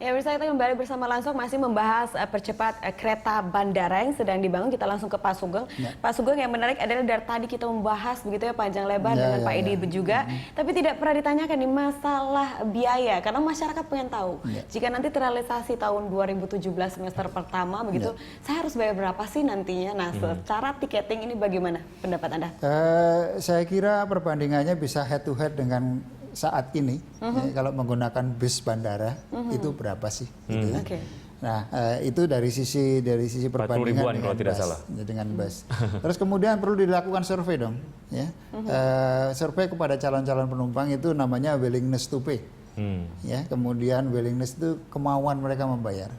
Ya, bisa kita kembali bersama langsung masih membahas percepat kereta bandara yang sedang dibangun. Kita langsung ke Pak Sugeng. Ya. Pak Sugeng, yang menarik adalah dari tadi kita membahas begitu ya panjang lebar dengan Pak Edi juga, tapi tidak pernah ditanyakan nih masalah biaya, karena masyarakat pengen tahu. Jika nanti terrealisasi tahun 2017 semester pertama begitu, saya harus bayar berapa sih nantinya? Nah, secara tiketing ini bagaimana pendapat Anda? Saya kira perbandingannya bisa head to head dengan saat ini. Kalau menggunakan bus bandara itu berapa sih? Gitu ya. Nah, itu dari sisi perbandingan kalau tidak salah dengan bus. Terus kemudian perlu dilakukan survei dong, ya. Survei kepada calon-calon penumpang itu namanya willingness to pay. Ya, kemudian willingness itu kemauan mereka membayar.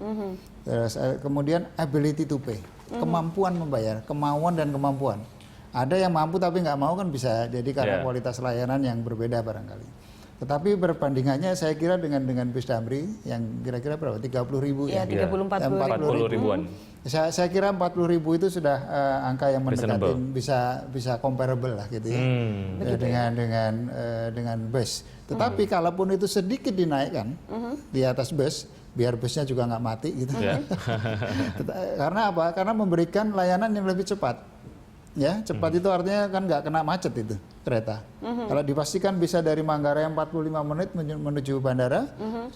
Terus kemudian ability to pay, kemampuan membayar, kemauan dan kemampuan. Ada yang mampu tapi nggak mau kan bisa jadi karena kualitas layanan yang berbeda barangkali. Tetapi perbandingannya saya kira dengan bus Damri yang kira-kira berapa? 30.000 ya? 40 ribuan. Saya kira 40.000 itu sudah angka yang mendekati bisa comparable lah gitu ya, dengan bus. Tetapi kalaupun itu sedikit dinaikkan di atas bus, biar busnya juga nggak mati gitu. Karena apa? Karena memberikan layanan yang lebih cepat. Ya, cepat itu artinya kan nggak kena macet itu kereta. Kalau dipastikan bisa dari Manggarai 45 menit menuju bandara,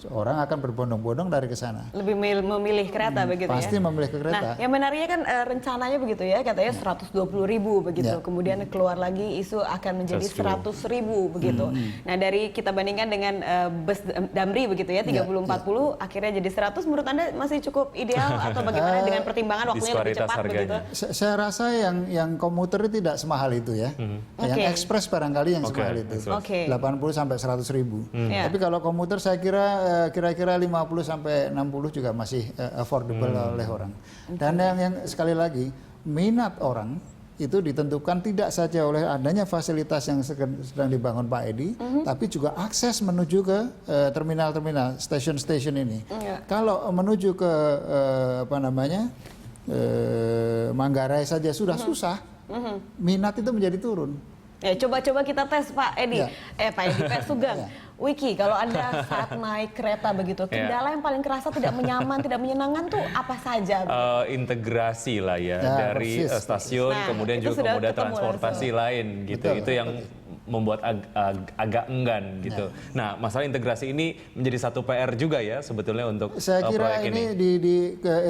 orang akan berbondong-bondong dari ke sana. Lebih memilih kereta begitu ya? Pasti memilih ke kereta. Nah, yang menariknya kan rencananya begitu ya, katanya 120.000 begitu. Kemudian keluar lagi isu akan menjadi 100.000 begitu. Nah, dari kita bandingkan dengan bus Damri begitu ya, 30-40 akhirnya jadi 100, menurut Anda masih cukup ideal atau bagaimana dengan pertimbangan waktunya lebih cepat begitu? Saya rasa yang komuter tidak semahal itu ya. Yang ekspres barangkali yang semahal itu. 80 sampai 100.000. Tapi kalau komuter saya kira-kira 50 sampai 60 juga masih affordable oleh orang. Dan yang sekali lagi minat orang itu ditentukan tidak saja oleh adanya fasilitas yang sedang dibangun Pak Edi, tapi juga akses menuju ke terminal-terminal, stasiun-stasiun ini. Kalau menuju ke Manggarai saja sudah susah, minat itu menjadi turun. Ya, coba-coba kita tes Pak Edi, Pak Sugeng. Wiki, kalau Anda saat naik kereta begitu, kendala yang paling kerasa tidak nyaman, tidak menyenangkan tuh apa saja? Integrasi lah ya, dari stasiun, kemudian juga moda transportasi lain gitu. Itu yang membuat agak enggan gitu. Nah, masalah integrasi ini menjadi satu PR juga ya sebetulnya untuk saya kira proyek ini. di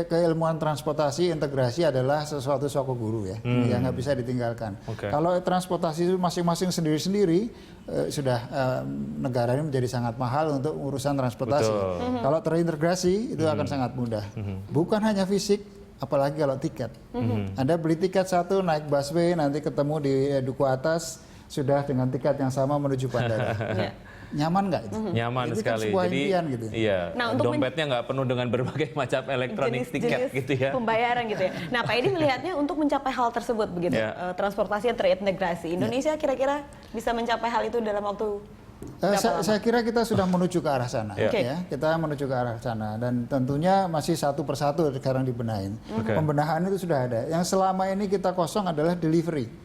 keilmuan transportasi, integrasi adalah sesuatu soko guru ya, yang nggak bisa ditinggalkan. Kalau transportasi itu masing-masing sendiri-sendiri, sudah negara ini menjadi sangat mahal untuk urusan transportasi. Kalau terintegrasi itu akan sangat mudah. Bukan hanya fisik, apalagi kalau tiket. Anda beli tiket satu, naik busway, nanti ketemu di Duku Atas, sudah dengan tiket yang sama menuju bandara. Nyaman nggak itu? Nyaman itu sekali. Kan jadi impian, gitu. Iya, dompetnya nggak penuh dengan berbagai macam elektronik tiket gitu ya. Pembayaran gitu ya. Nah, Pak Edi melihatnya untuk mencapai hal tersebut begitu, transportasi yang terintegrasi, Indonesia kira-kira bisa mencapai hal itu dalam waktu saya kira kita sudah menuju ke arah sana. Ya, kita menuju ke arah sana dan tentunya masih satu persatu sekarang dibenahin. Pembenahan itu sudah ada. Yang selama ini kita kosong adalah delivery.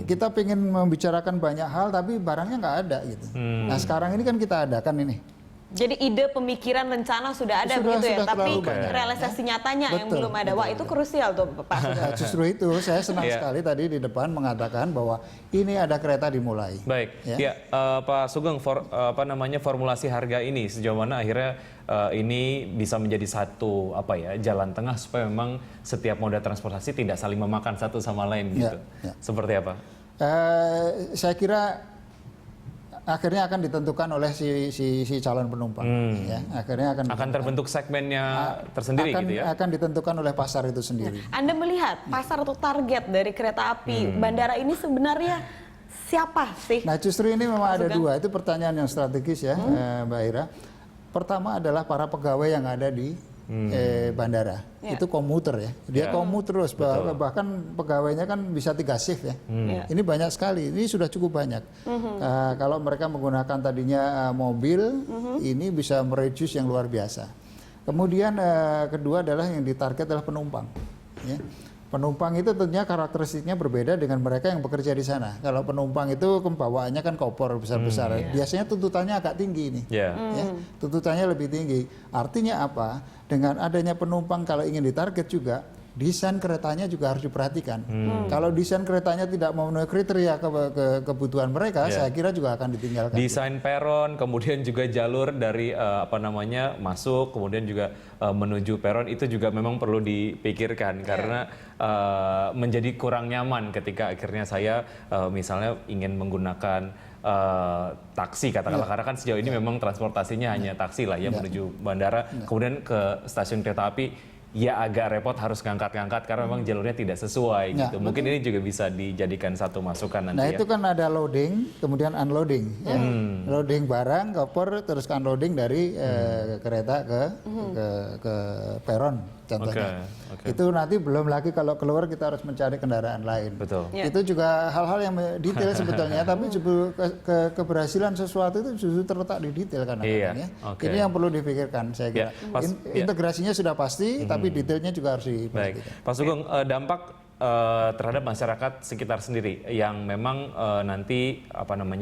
Kita pengen membicarakan banyak hal tapi barangnya nggak ada gitu. Nah, sekarang ini kan kita adakan ini. Jadi ide, pemikiran, rencana sudah ada begitu ya, tapi realisasi nyatanya yang belum ada. Wah, itu krusial tuh Pak. Justru itu saya senang sekali tadi di depan mengatakan bahwa ini ada kereta dimulai. Baik, Pak Sugeng, formulasi harga ini sejauh mana akhirnya ini bisa menjadi satu jalan tengah supaya memang setiap moda transportasi tidak saling memakan satu sama lain gitu. Seperti apa? Saya kira akhirnya akan ditentukan oleh si calon penumpang. Ya, akhirnya akan terbentuk segmennya tersendiri gitu ya. Akan ditentukan oleh pasar itu sendiri. Anda melihat pasar atau target dari kereta api bandara ini sebenarnya siapa sih? Nah, justru ini memang ada dua. Itu pertanyaan yang strategis ya, Mbak Ira. Pertama adalah para pegawai yang ada di bandara. Itu komuter ya. Dia komuter terus, bahkan pegawainya kan bisa 3 shift ya. Ini banyak sekali. Ini sudah cukup banyak. Kalau mereka menggunakan tadinya mobil, ini bisa mereduce yang luar biasa. Kemudian kedua adalah yang ditarget adalah penumpang. Ya. penumpang itu tentunya karakteristiknya berbeda dengan mereka yang bekerja di sana. Kalau penumpang itu pembawaannya kan koper besar-besar, biasanya tuntutannya agak tinggi nih, ya, tuntutannya lebih tinggi. Artinya apa? Dengan adanya penumpang kalau ingin ditarget juga, desain keretanya juga harus diperhatikan. Kalau desain keretanya tidak memenuhi kriteria kebutuhan mereka, saya kira juga akan ditinggalkan. Desain peron, kemudian juga jalur dari masuk, kemudian juga menuju peron itu juga memang perlu dipikirkan karena menjadi kurang nyaman ketika akhirnya saya misalnya ingin menggunakan taksi katakanlah karena kan sejauh ini memang transportasinya hanya taksi lah ya menuju bandara, kemudian ke stasiun kereta api. Ya agak repot harus ngangkat-ngangkat karena memang jalurnya tidak sesuai gitu. Mungkin ini juga bisa dijadikan satu masukan nanti. Nah itu kan ada loading, kemudian unloading. Ya. Loading barang, koper, terus unloading dari kereta ke peron contohnya. Itu nanti belum lagi kalau keluar kita harus mencari kendaraan lain. Betul. Itu juga hal-hal yang detail sebetulnya, tapi keberhasilan sesuatu itu justru terletak di detail kadang-kadang ya. Ini yang perlu dipikirkan saya kira. Integrasinya sudah pasti, tapi detailnya juga harus diperhatikan. Baik, Pak Sugeng, dampak terhadap masyarakat sekitar sendiri yang memang nanti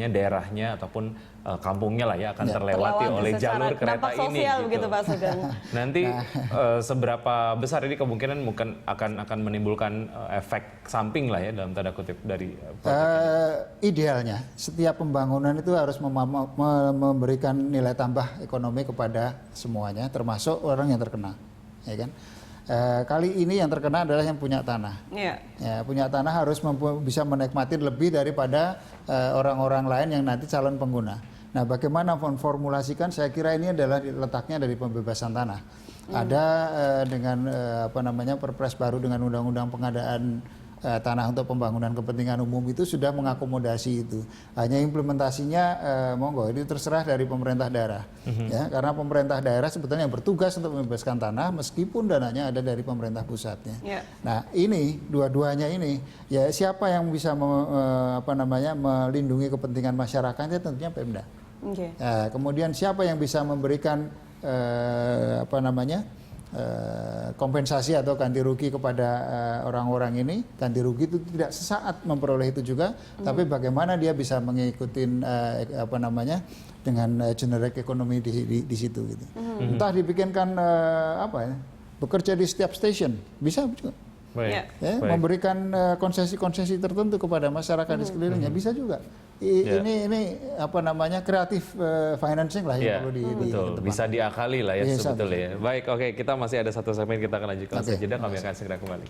daerahnya ataupun kampungnya lah ya akan terlewati oleh jalur kereta ini. Sosial begitu Pak Sugeng. Nanti seberapa besar ini kemungkinan mungkin akan menimbulkan efek samping lah ya dalam tanda kutip dari idealnya setiap pembangunan itu harus memberikan nilai tambah ekonomi kepada semuanya, termasuk orang yang terkena. Ya kan? Kali ini yang terkena adalah yang punya tanah. Ya, punya tanah harus bisa menikmati lebih daripada orang-orang lain yang nanti calon pengguna. Nah, bagaimana memformulasikan? Saya kira ini adalah letaknya dari pembebasan tanah. Ada dengan Perpres baru dengan undang-undang pengadaan tanah untuk pembangunan kepentingan umum itu sudah mengakomodasi itu. Hanya implementasinya monggo ini terserah dari pemerintah daerah. Ya, karena pemerintah daerah sebetulnya yang bertugas untuk membebaskan tanah meskipun dananya ada dari pemerintah pusatnya. Nah, ini dua-duanya ini ya siapa yang bisa melindungi kepentingan masyarakatnya tentunya Pemda. Kemudian siapa yang bisa memberikan kompensasi atau ganti rugi kepada orang-orang ini. Ganti rugi itu tidak sesaat memperoleh itu juga, tapi bagaimana dia bisa mengikuti dengan generate ekonomi di situ gitu. Entah dibikinkan bekerja di setiap stasiun bisa juga. Memberikan konsesi-konsesi tertentu kepada masyarakat di sekelilingnya bisa juga. Ini kreatif financing lah yang perlu betul. Bisa diakali lah ya sebetulnya. Baik, oke, kita masih ada satu segmen kita akan lanjutkan saja dan kami akan segera kembali.